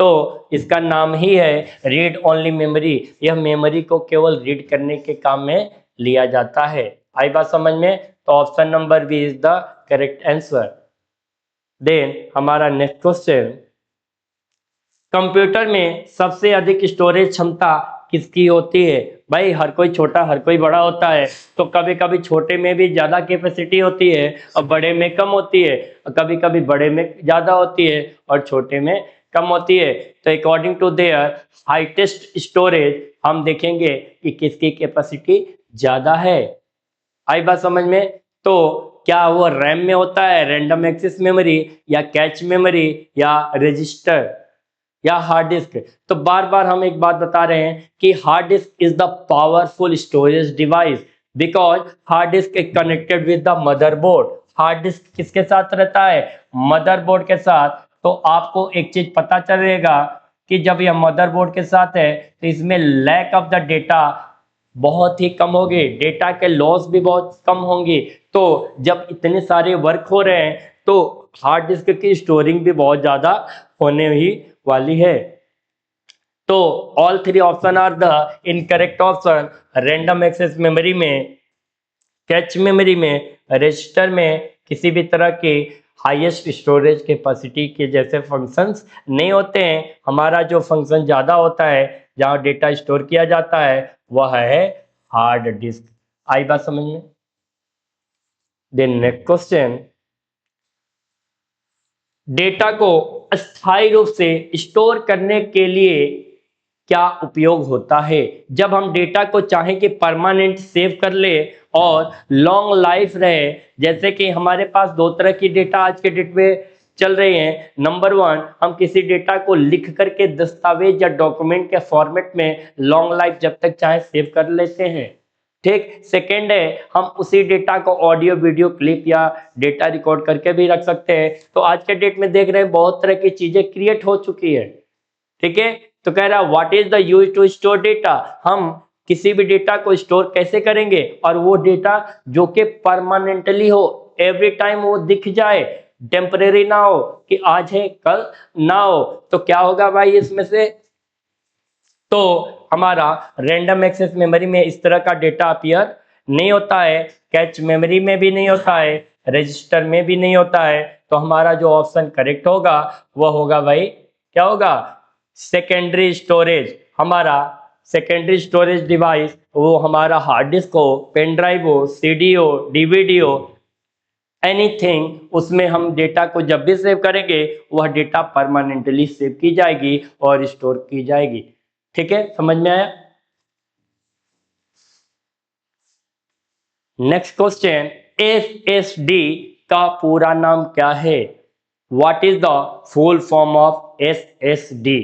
A: तो इसका नाम ही है रीड ओनली मेमोरी। यह मेमोरी को केवल रीड करने के काम में लिया जाता है। आई बात समझ में? तो option number B is the correct answer. Then हमारा नेक्स्ट क्वेश्चन, कंप्यूटर में सबसे अधिक स्टोरेज क्षमता किसकी होती है? भाई हर कोई छोटा हर कोई बड़ा होता है, तो कभी कभी छोटे में भी ज्यादा कैपेसिटी होती है और बड़े में कम होती है, और कभी कभी बड़े में ज्यादा होती है और छोटे में कम होती है। तो according to their highest storage हम देखेंगे कि किसकी कैपेसिटी ज्यादा है। आई बात समझ में? तो क्या वो रैम में होता है, रैंडम एक्सेस मेमोरी, या कैच मेमोरी, या रजिस्टर, या हार्ड डिस्क? तो बार बार हम एक बात बता रहे हैं कि hard disk is the powerful storage device, because hard disk is connected with the motherboard. Hard disk किसके साथ रहता है? मदरबोर्ड के साथ। तो आपको एक चीज पता चलेगा कि जब यह मदरबोर्ड के साथ है तो इसमें लैक ऑफ द डेटा बहुत ही कम होगी, डेटा के लॉस भी बहुत कम होंगी। तो जब इतने सारे वर्क हो रहे हैं तो हार्ड डिस्क की स्टोरिंग भी बहुत ज्यादा होने ही वाली है। तो all three option are the incorrect option. Random access memory में, कैच मेमोरी में, रजिस्टर में किसी भी तरह के हाईएस्ट स्टोरेज कैपेसिटी के जैसे फंक्शंस नहीं होते हैं। हमारा जो फंक्शन ज़्यादा होता है, जहाँ डेटा स्टोर किया जाता है, वह है हार्ड डिस्क। आई बात समझ में? देन नेक्स्ट क्वेश्चन, डेटा को अस्थायी रूप से स्टोर करने के लिए क्या उपयोग होता है? जब हम डेटा को चाहें कि परमानेंट सेव कर ले और लॉन्ग लाइफ रहे, जैसे कि हमारे पास दो तरह की डेटा आज के डेट में चल रही हैं। नंबर वन, हम किसी डेटा को लिख करके दस्तावेज या डॉक्यूमेंट के फॉर्मेट में लॉन्ग लाइफ जब तक चाहे सेव कर लेते हैं। ठीक। सेकेंड है, हम उसी डेटा को ऑडियो वीडियो क्लिप या डेटा रिकॉर्ड करके भी रख सकते हैं। तो आज के डेट में देख रहे हैं बहुत तरह की चीजें क्रिएट हो चुकी है। ठीक है, तो कह रहा what is the use to store data, हम किसी भी डेटा को स्टोर कैसे करेंगे, और वो डेटा जो कि परमानेंटली हो, एवरी टाइम वो दिख जाए, टेम्परेरी ना हो कि आज है कल ना हो। तो क्या होगा भाई इसमें से? तो हमारा रैंडम एक्सेस मेमोरी में इस तरह का डेटा अपीयर नहीं होता है, कैच मेमोरी में भी नहीं होता है, रजिस्टर में भी नहीं होता है। तो हमारा जो ऑप्शन करेक्ट होगा वह होगा भाई, क्या होगा? Secondary storage. हमारा सेकेंडरी स्टोरेज डिवाइस वो हमारा हार्ड डिस्क हो, पेन ड्राइव हो, सीडी हो, डीवीडी हो, एनीथिंग, उसमें हम डेटा को जब भी सेव करेंगे वह डेटा परमानेंटली सेव की जाएगी और स्टोर की जाएगी। ठीक है, समझ में आया? नेक्स्ट क्वेश्चन, एसएसडी का पूरा नाम क्या है? What is the full form of SSD?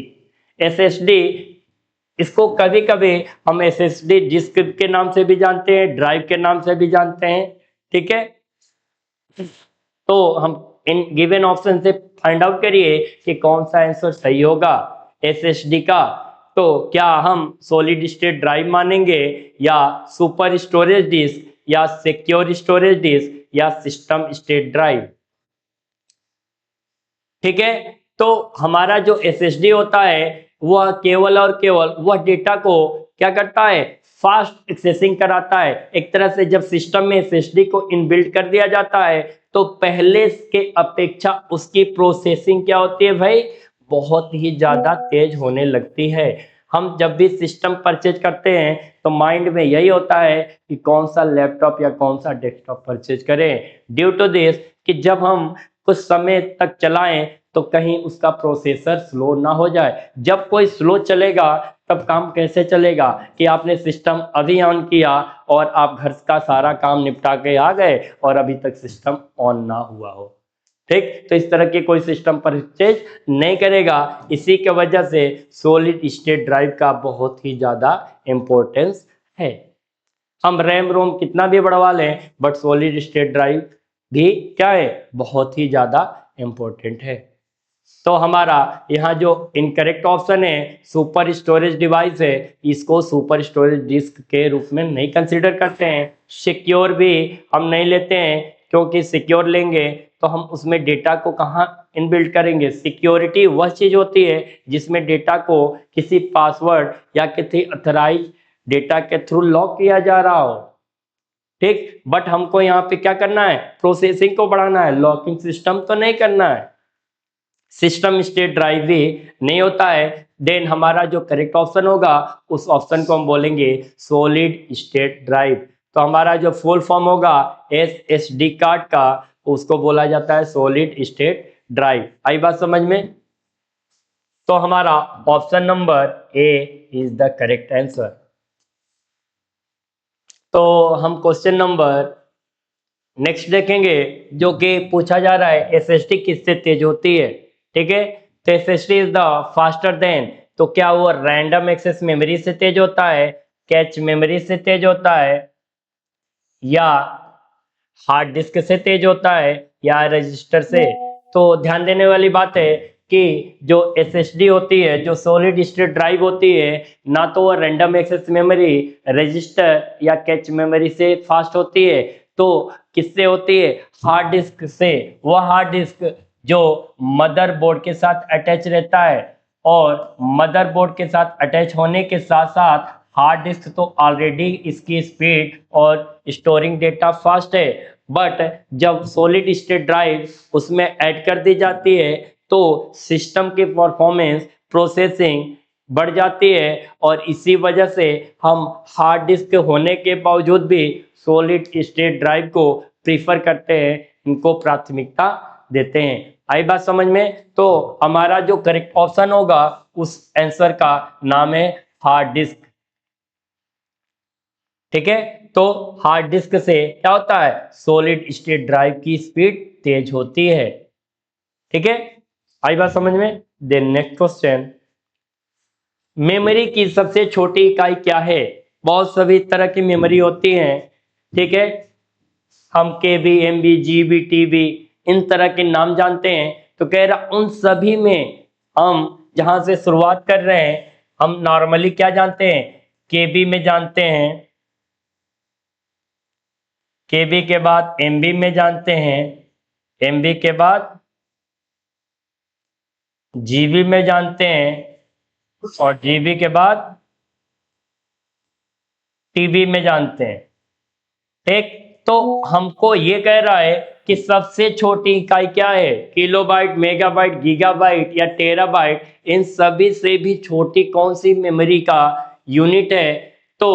A: SSD, इसको कभी कभी हम एसएसडी डिस्क के नाम से भी जानते हैं, ड्राइव के नाम से भी जानते हैं। ठीक है, तो हम इन गिवन ऑप्शन से फाइंड आउट करिए कि कौन सा आंसर सही होगा एसएसडी का। तो क्या हम सॉलिड स्टेट ड्राइव मानेंगे, या सुपर स्टोरेज डिस्क, या सिक्योर स्टोरेज डिस्क, या सिस्टम स्टेट ड्राइव? ठीक है, तो हमारा जो एसएसडी होता है वह केवल और केवल वह डेटा को क्या करता है? फास्ट एक्सेसिंग कराता है। एक तरह से जब सिस्टम में एसएसडी को इनबिल्ट कर दिया जाता है तो पहले के अपेक्षा उसकी प्रोसेसिंग क्या होती है भाई? बहुत ही ज्यादा तेज होने लगती है। हम जब भी सिस्टम परचेज करते हैं तो माइंड में यही होता है कि कौन सा लैपटॉप या कौन सा डेस्कटॉप परचेज करें, ड्यू टू दिस कि जब हम कुछ समय तक चलाएं तो कहीं उसका प्रोसेसर स्लो ना हो जाए। जब कोई स्लो चलेगा तब काम कैसे चलेगा कि आपने सिस्टम अभी ऑन किया और आप घर का सारा काम निपटा के आ गए और अभी तक सिस्टम ऑन ना हुआ हो। ठीक, तो इस तरह की कोई सिस्टम परचेज नहीं करेगा। इसी के वजह से सॉलिड स्टेट ड्राइव का बहुत ही ज्यादा इंपॉर्टेंस है। हम रैम रोम कितना भी बढ़वा लें बट सॉलिड स्टेट ड्राइव भी क्या है? बहुत ही ज्यादा इंपॉर्टेंट है। तो हमारा यहाँ जो इनकरेक्ट ऑप्शन है सुपर स्टोरेज डिवाइस है, इसको सुपर स्टोरेज डिस्क के रूप में नहीं कंसीडर करते हैं। सिक्योर भी हम नहीं लेते हैं, क्योंकि सिक्योर लेंगे तो हम उसमें डेटा को कहाँ इनबिल्ट करेंगे? सिक्योरिटी वह चीज होती है जिसमें डेटा को किसी पासवर्ड या किसी अथराइज डेटा के थ्रू लॉक किया जा रहा हो। ठीक, बट हमको यहाँ पे क्या करना है? प्रोसेसिंग को बढ़ाना है, लॉकिंग सिस्टम तो नहीं करना है। सिस्टम स्टेट ड्राइव भी नहीं होता है। देन हमारा जो करेक्ट ऑप्शन होगा उस ऑप्शन को हम बोलेंगे सॉलिड स्टेट ड्राइव। तो हमारा जो फुल फॉर्म होगा एसएसडी कार्ड का, उसको बोला जाता है सॉलिड स्टेट ड्राइव। आई बात समझ में? तो हमारा option number A is the correct answer. तो हम क्वेश्चन नंबर नेक्स्ट देखेंगे, जो कि पूछा जा रहा है एसएसडी किससे तेज होती है। ठीक है, तो SSD is the faster than, तो क्या वो रैंडम एक्सेस मेमोरी से तेज होता है, कैच मेमोरी से तेज होता है, या हार्ड डिस्क से तेज होता है, या रजिस्टर से? तो ध्यान देने वाली बात है कि जो एसएसडी होती है, जो सॉलिड स्टेट ड्राइव होती है, ना तो वो रैंडम एक्सेस मेमोरी, रजिस्टर या कैच मेमोरी से फास्ट होती है, तो किससे होती है? हार्ड डिस्क से। वह हार्ड डिस्क जो मदरबोर्ड के साथ अटैच रहता है, और मदरबोर्ड के साथ अटैच होने के साथ साथ हार्ड डिस्क तो ऑलरेडी इसकी स्पीड और स्टोरिंग डेटा फास्ट है, बट जब सॉलिड स्टेट ड्राइव उसमें ऐड कर दी जाती है तो सिस्टम की परफॉर्मेंस, प्रोसेसिंग बढ़ जाती है और इसी वजह से हम हार्ड डिस्क होने के बावजूद भी सॉलिड स्टेट ड्राइव को प्रीफर करते हैं, इनको प्राथमिकता देते हैं। आई बात समझ में? तो हमारा जो करेक्ट ऑप्शन होगा उस आंसर का नाम है हार्ड डिस्क। ठीक है, तो हार्ड डिस्क से क्या होता है, सॉलिड स्टेट ड्राइव की स्पीड तेज होती है। ठीक है, आई बात समझ में? देन नेक्स्ट क्वेश्चन, मेमोरी की सबसे छोटी इकाई क्या है? बहुत सभी तरह की मेमोरी होती हैं। ठीक है, हम केबी, एमबी, जीबी, टीबी इन तरह के नाम जानते हैं। तो कह रहा उन सभी में हम जहां से शुरुआत कर रहे हैं, हम नॉर्मली क्या जानते हैं, केबी में जानते हैं, केबी के बाद एमबी में जानते हैं, एमबी के बाद जीबी में जानते हैं और जीबी के बाद टीबी में जानते हैं। ठीक, तो हमको ये कह रहा है कि सबसे छोटी इकाई क्या है, किलोबाइट, मेगाबाइट, गीगाबाइट या टेराबाइट, इन सभी से भी छोटी कौन सी मेमोरी का यूनिट है? तो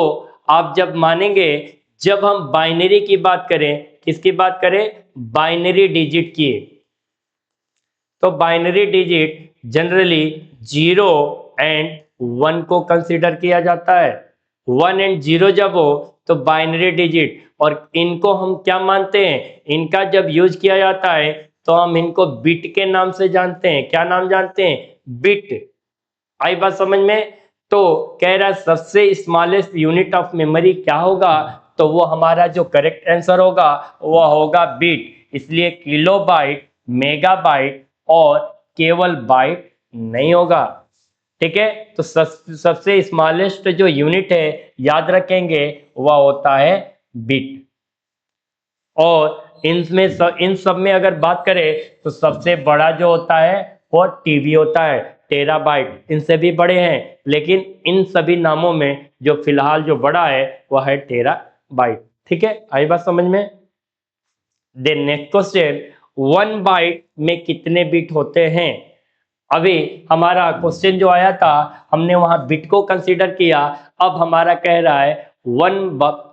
A: आप जब मानेंगे, जब हम बाइनरी की बात करें, किसकी बात करें, बाइनरी डिजिट की, तो बाइनरी डिजिट जनरली 0 एंड 1 को कंसीडर किया जाता है। 1 एंड 0 जब हो तो बाइनरी डिजिट, और इनको हम क्या मानते हैं, इनका जब यूज किया जाता है तो हम इनको बिट के नाम से जानते हैं। क्या नाम जानते हैं, बिट। आई बात समझ में? तो कह रहा है सबसे स्मॉलेस्ट यूनिट ऑफ मेमोरी क्या होगा, तो वो हमारा जो करेक्ट आंसर होगा वो होगा बिट। इसलिए किलोबाइट, मेगाबाइट और केवल बाइट नहीं होगा। ठीक है, तो सबसे स्मॉलेस्ट जो यूनिट है याद रखेंगे वह होता है बिट। और इन सब में अगर बात करें तो सबसे बड़ा जो होता है वो टीबी होता है, टेराबाइट, इनसे भी बड़े हैं, लेकिन इन सभी नामों में जो फिलहाल जो बड़ा है वह है टेराबाइट। ठीक है, आई बात समझ में? देन नेक्स्ट क्वेश्चन, 1 बाइट में कितने बिट होते हैं? अभी हमारा क्वेश्चन जो आया था हमने वहां बिट को कंसीडर किया, अब हमारा कह रहा है 1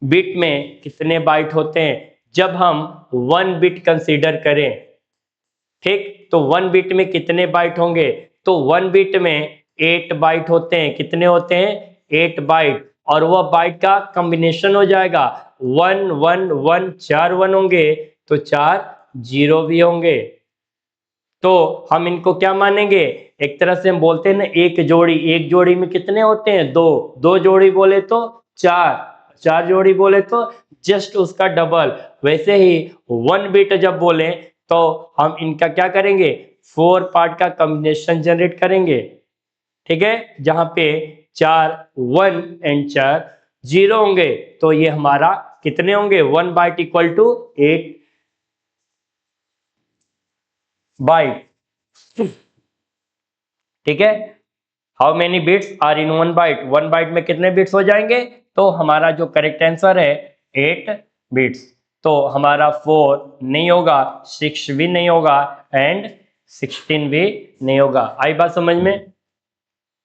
A: बिट में कितने बाइट होते हैं जब हम 1 बिट कंसीडर करें। ठीक, तो 1 बिट में कितने बाइट होंगे, तो 1 बिट में 8 बाइट होते हैं। कितने होते हैं, 8 बाइट, और वह बाइट का कॉम्बिनेशन हो जाएगा 1 1 1, 4 1 होंगे तो 4 0 भी होंगे। तो हम इनको क्या मानेंगे, एक तरह से हम बोलते हैं ना एक जोड़ी, एक जोड़ी में कितने होते हैं, 2, 2 जोड़ी बोले तो 4, 4 जोड़ी बोले तो जस्ट उसका डबल। वैसे ही 1 बिट जब बोले तो हम इनका क्या करेंगे, 4 पार्ट का कॉम्बिनेशन जनरेट करेंगे। ठीक है, जहां पे 4 1 एंड 4 0 होंगे, तो ये हमारा कितने होंगे, 1 बाइट इक्वल टू 8 बाइट। ठीक है, how many bits are in 1 byte, 1 byte में कितने बिट्स हो जाएंगे, तो हमारा जो करेक्ट आंसर है 8 बिट्स। तो हमारा 4 नहीं होगा, 6 भी नहीं होगा एंड 16 भी नहीं होगा। आई बात समझ में?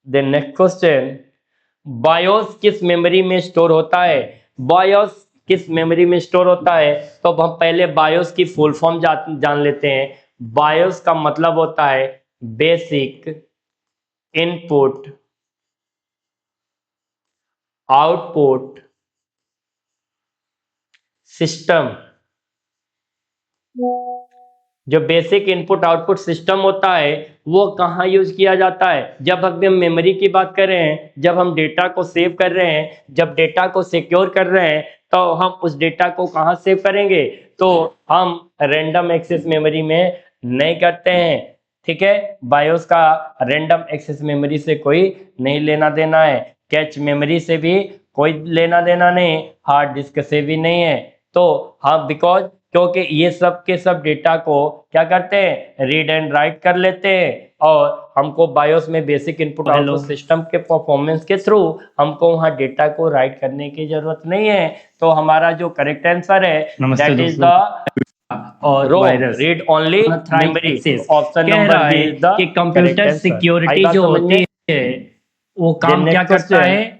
A: देन नेक्स्ट क्वेश्चन, बायोस किस मेमोरी में स्टोर होता है? बायोस किस मेमोरी में स्टोर होता है, तो अब हम पहले बायोस की फुल फॉर्म जान लेते हैं। बायोस का मतलब होता है बेसिक इनपुट आउटपुट सिस्टम। जो बेसिक इनपुट आउटपुट सिस्टम होता है वो कहाँ यूज किया जाता है, जब हम मेमोरी की बात कर रहे हैं, जब हम डेटा को सेव कर रहे हैं, जब डेटा को सिक्योर कर रहे हैं, तो हम उस डेटा को कहाँ सेव करेंगे, तो हम रैंडम एक्सेस मेमोरी में नहीं करते हैं। ठीक है, बायोस का रैंडम एक्सेस मेमोरी से कोई नहीं लेना देना है, कैच मेमोरी से भी कोई लेना देना नहीं, हार्ड डिस्क से भी नहीं है। तो हाँ, बिकॉज क्योंकि ये सब के सब डेटा को क्या करते हैं, रीड एंड राइट कर लेते हैं, और हमको बायोस में बेसिक इनपुट आउटपुट सिस्टम के परफॉर्मेंस के थ्रू हमको वहाँ डेटा को राइट करने की जरूरत नहीं है। तो हमारा जो करेक्ट आंसर है दैट इज द और read only memory. Option number B is the computer security जो होती है है
B: वो काम क्या करता है?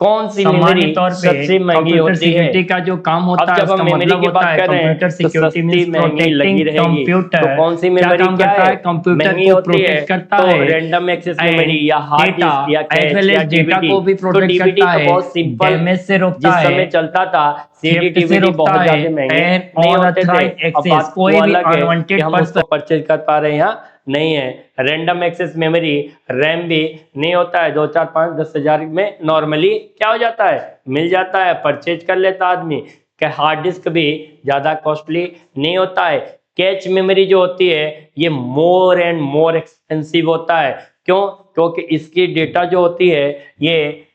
A: कौन सी
B: सामान्य
A: मेमोरी
B: तौर पे
A: सबसे महंगी
B: कंप्यूटर
A: होती है?
B: सिक्योरिटी का जो काम
A: अब
B: होता है
A: जब हम
B: उसका
A: मेमोरी
B: मतलब
A: की
B: होता
A: बात
B: है
A: कर रहे
B: कंप्यूटर
A: हैं तो
B: सिक्योरिटी
A: सस्ती
B: मींस
A: महंगी लगी
B: प्रोटेक्टिंग
A: रहेगी। तो
B: कंप्यूटर।
A: कौन सी
B: क्या
A: मेमोरी
B: काम
A: क्या
B: करता
A: है?
B: है? कंप्यूटर
A: महंगी
B: को
A: होती है।
B: प्रोटेक्ट करता
A: तो
B: है
A: रैंडम एक्सेस
B: एंड
A: मेमोरी या हार्ड
B: डेटा
A: डिस्क या
B: एज
A: कैच
B: वेल
A: या
B: एज डेटा
A: डीवीडी।
B: को भी
A: तो
B: प्रोटेक्ट
A: डीवीडी
B: करता
A: तो
B: है,
A: बहुत सिंपल,
B: डैमेज से रोकता
A: जिस
B: है,
A: समय चलता था सीडी
B: थेफ्ट से
A: डीवीडी
B: रोकता
A: बहुत
B: है
A: ज्यादा महंगे
B: एंड
A: नहीं होते थे।
B: अनऑथराइज्ड
A: अब
B: एक्सेस,
A: बात वो
B: कोई भी
A: अलग है कि
B: अनवांटेड
A: हम उसको
B: पर्सन।
A: परचेज कर पा रहे हैं या नहीं है। रैंडम एक्सेस मेमोरी रैम भी नहीं होता है, 2 4 5 10 हज़ार में नॉर्मली क्या हो जाता है, मिल जाता है, परचेज कर लेता आदमी। क्या हार्ड डिस्क भी ज़्यादा कॉस्टली नहीं होता है। कैच मेमोरी जो होती है ये मोर एंड मोर एक्सपेंसिव होता है। क्यों? क्योंकि इसकी डेटा जो होती है ये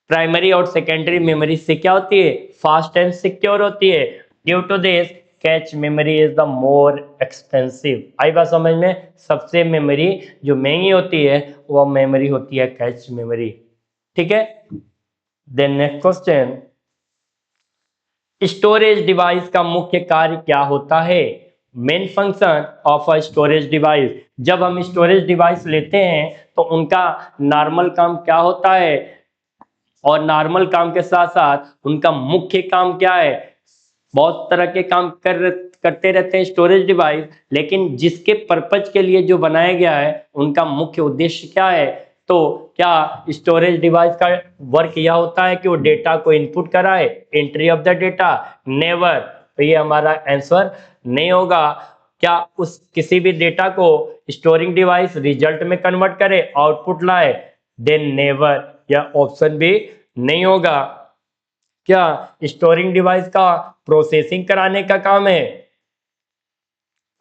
A: प्राइमरी और सेकेंडरी मेमोरी से क्या होती है, फास्ट एंड सिक्योर होती है। Due to this cache memory is the more expensive. आई बात समझ में? सबसे मेमोरी जो महंगी होती है वो मेमोरी होती है कैच मेमोरी। ठीक है। Then next question, storage device का मुख्य कार्य क्या होता है? Main function of a storage device. जब हम स्टोरेज डिवाइस लेते हैं तो उनका नॉर्मल काम क्या होता है और नॉर्मल काम के साथ साथ उनका मुख्य काम क्या है? बहुत तरह के काम करते रहते हैं स्टोरेज डिवाइस, लेकिन जिसके पर्पज के लिए जो बनाया गया है उनका मुख्य उद्देश्य क्या है? तो क्या स्टोरेज डिवाइस का वर्क यह होता है कि वो डेटा को इनपुट कराए, entry of the data? Never. तो ये हमारा आंसर नहीं होगा। क्या उस किसी भी डेटा को स्टोरिंग डिवाइस रिजल्ट में कन्वर्ट करे, आउटपुट लाए? देन नेवर, यह ऑप्शन भी नहीं होगा। क्या स्टोरिंग डिवाइस का प्रोसेसिंग कराने का काम है?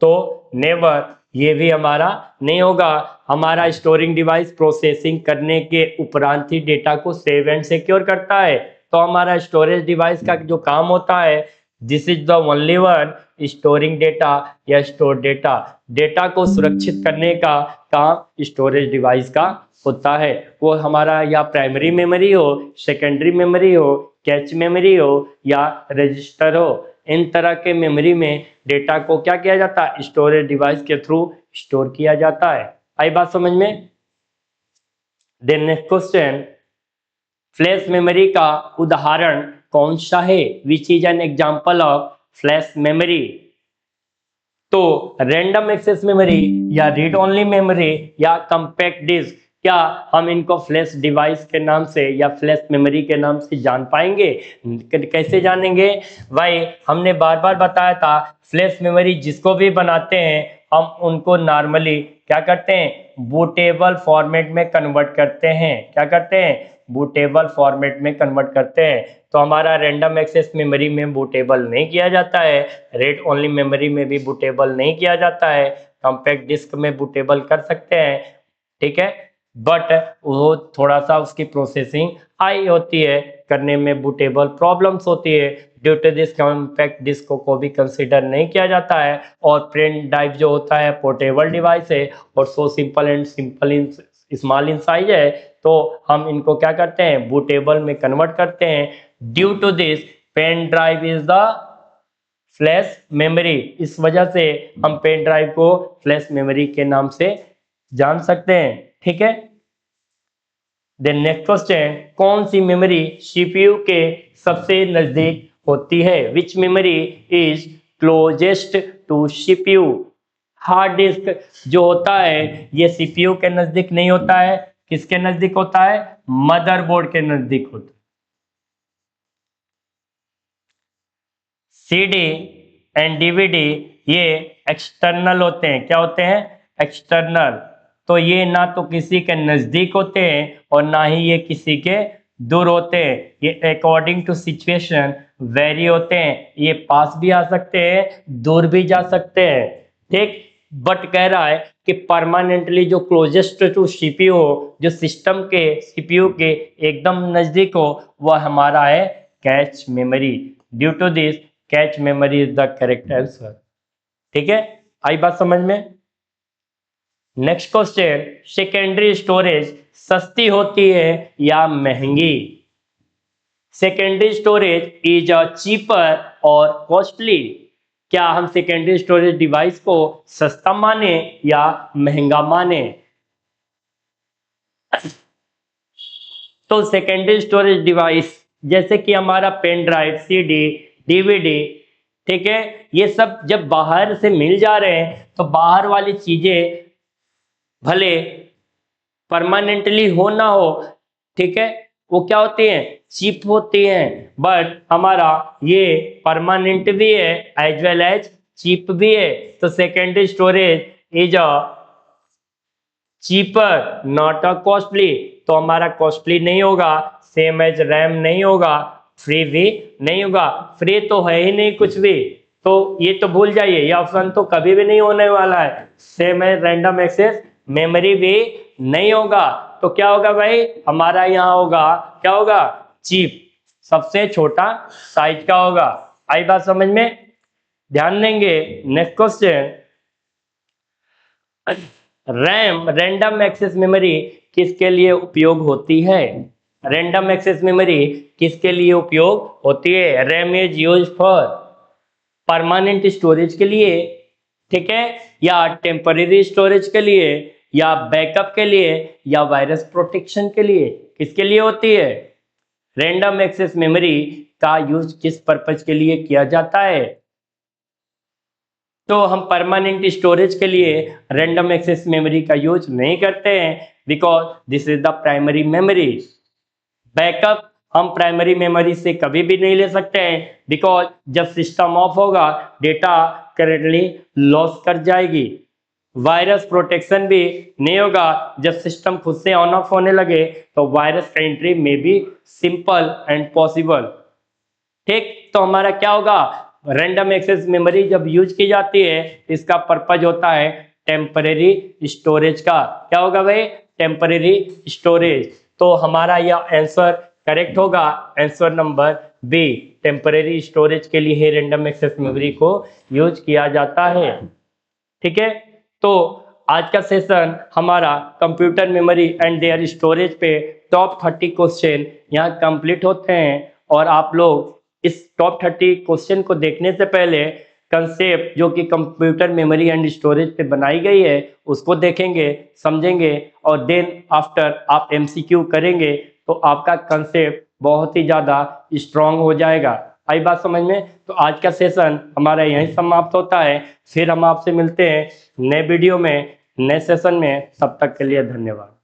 A: तो नेवर, ये भी हमारा नहीं होगा। हमारा स्टोरिंग डिवाइस प्रोसेसिंग करने के उपरांत ही डेटा को सेव एंड सिक्योर करता है। तो हमारा स्टोरेज डिवाइस का जो काम होता है, this is the only one storing data या स्टोर डेटा। डेटा को सुरक्षित करने का काम स्टोरेज डिवाइस का होता है। वो हमारा या प्राइमरी मेमोरी हो, सेकेंडरी मेमोरी हो, कैच मेमोरी हो या रजिस्टर हो, इन तरह के मेमोरी में डेटा को क्या किया जाता है, स्टोरेज डिवाइस के थ्रू स्टोर किया जाता है। आई बात समझ में? Then next question, flash memory का उदाहरण कौन सा है? Which is an example of flash memory? तो रैंडम एक्सेस मेमोरी या रीड ओनली मेमोरी या कम्पैक्ट डिस्क, क्या हम इनको फ्लैश डिवाइस के नाम से या फ्लैश मेमोरी के नाम से जान पाएंगे? कैसे जानेंगे भाई? हमने बार बार बताया था फ्लैश मेमोरी जिसको भी बनाते हैं हम उनको नॉर्मली क्या करते हैं, बूटेबल फॉर्मेट में कन्वर्ट करते हैं। क्या करते हैं? बूटेबल फॉर्मेट में कन्वर्ट करते हैं। तो हमारा रैंडम एक्सेस मेमोरी में बूटेबल नहीं किया जाता है, रीड ओनली मेमोरी में भी बूटेबल नहीं किया जाता है, कॉम्पैक्ट डिस्क में बूटेबल कर सकते हैं। ठीक है, बट वो थोड़ा सा उसकी प्रोसेसिंग हाई होती है, करने में बूटेबल प्रॉब्लम्स होती है। Due to this compact disk को भी कंसीडर नहीं किया जाता है। और पेन ड्राइव जो होता है पोर्टेबल डिवाइस है और so simple and simple in small in size है, तो हम इनको क्या करते हैं, बूटेबल में कन्वर्ट करते हैं। Due to this pen drive is the flash memory. इस वजह से हम पेन ड्राइव को फ्लैश मेमोरी के नाम से जान सकते हैं। ठीक है। देन नेक्स्ट क्वेश्चन, कौन सी मेमोरी सीपीयू के सबसे नजदीक होती है? Which memory is closest to CPU? Hard disk जो होता है ये सीपीयू के नजदीक नहीं होता है, किसके नजदीक होता है? मदरबोर्ड के नजदीक होता है। सीडी एंड डीवीडी ये एक्सटर्नल होते हैं। क्या होते हैं? एक्सटर्नल। तो ये ना तो किसी के नजदीक होते हैं और ना ही ये किसी के दूर होते हैं। ये अकॉर्डिंग टू सिचुएशन वेरी होते हैं। ये पास भी आ सकते हैं, दूर भी जा सकते हैं। ठीक, बट कह रहा है कि परमानेंटली जो क्लोजेस्ट टू सीपीयू हो, जो सिस्टम के सीपीयू के एकदम नजदीक हो, वह हमारा है cache memory. Due to this cache memory is the correct answer. ठीक है, आई बात समझ में? नेक्स्ट क्वेश्चन, सेकेंडरी स्टोरेज सस्ती होती है या महंगी? Secondary storage is a cheaper और कॉस्टली। क्या हम सेकेंडरी स्टोरेज डिवाइस को सस्ता माने या महंगा माने? तो सेकेंडरी स्टोरेज डिवाइस जैसे कि हमारा पेन ड्राइव, सीडी, डीवीडी, ठीक है, ये सब जब बाहर से मिल जा रहे हैं तो बाहर वाली चीजें भले परमानेंटली हो ना हो, ठीक है, वो क्या होती हैं, चीप होती हैं, बट हमारा ये परमानेंट भी है एज वेल एज चीप भी है। तो secondary storage is a cheaper not a costly, तो हमारा कॉस्टली नहीं होगा, सेम एज रैम नहीं होगा, फ्री भी नहीं होगा, फ्री तो है ही नहीं कुछ भी, तो ये तो भूल जाइए, ये ऑप्शन तो कभी भी नहीं होने वाला है। Same as random access memory भी नहीं होगा, तो क्या होगा भाई, हमारा यहाँ होगा, क्या होगा, चीप, सबसे छोटा साइज का होगा। आई बात समझ में, ध्यान देंगे। Next question, RAM random access memory किसके लिए उपयोग होती है? रैंडम एक्सेस मेमोरी किसके लिए उपयोग होती है? RAM is use for permanent storage के लिए, ठीक है, या टेम्परेरी स्टोरेज के लिए, या बैकअप के लिए, या वायरस प्रोटेक्शन के लिए, किसके लिए होती है? रैंडम एक्सेस मेमोरी का यूज किस पर्पज के लिए किया जाता है? तो हम परमानेंट स्टोरेज के लिए रैंडम एक्सेस मेमोरी का यूज नहीं करते हैं, because this is the primary memory. Backup हम प्राइमरी मेमोरी से कभी भी नहीं ले सकते हैं, बिकॉज जब सिस्टम ऑफ होगा डेटा करेंटली लॉस कर जाएगी। वायरस प्रोटेक्शन भी नहीं होगा, जब सिस्टम खुद से ऑन ऑफ होने लगे तो वायरस का एंट्री में भी सिंपल एंड पॉसिबल, ठीक। तो हमारा क्या होगा, रैंडम एक्सेस मेमोरी जब यूज की जाती है इसका पर्पज होता है टेम्परेरी स्टोरेज का। क्या होगा भाई, टेम्परेरी स्टोरेज। तो हमारा यह आंसर करेक्ट होगा, answer number B, temporary storage के लिए ही रैंडम एक्सेस मेमोरी को यूज किया जाता है, ठीक है। तो आज का सेशन हमारा computer memory and their storage पे टॉप 30 क्वेश्चन यहाँ कंप्लीट होते हैं, और आप लोग इस टॉप 30 क्वेश्चन को देखने से पहले कंसेप्ट जो कि कंप्यूटर मेमोरी एंड स्टोरेज पे बनाई गई है उसको देखेंगे, समझेंगे, और देन आफ्टर आप एमसीक्यू करेंगे तो आपका कंसेप्ट बहुत ही ज़्यादा स्ट्रांग हो जाएगा। आई बात समझ में? तो आज का सेशन हमारा यहीं समाप्त होता है, फिर हम आपसे मिलते हैं नए वीडियो में, नए सेशन में। तब तक के लिए धन्यवाद।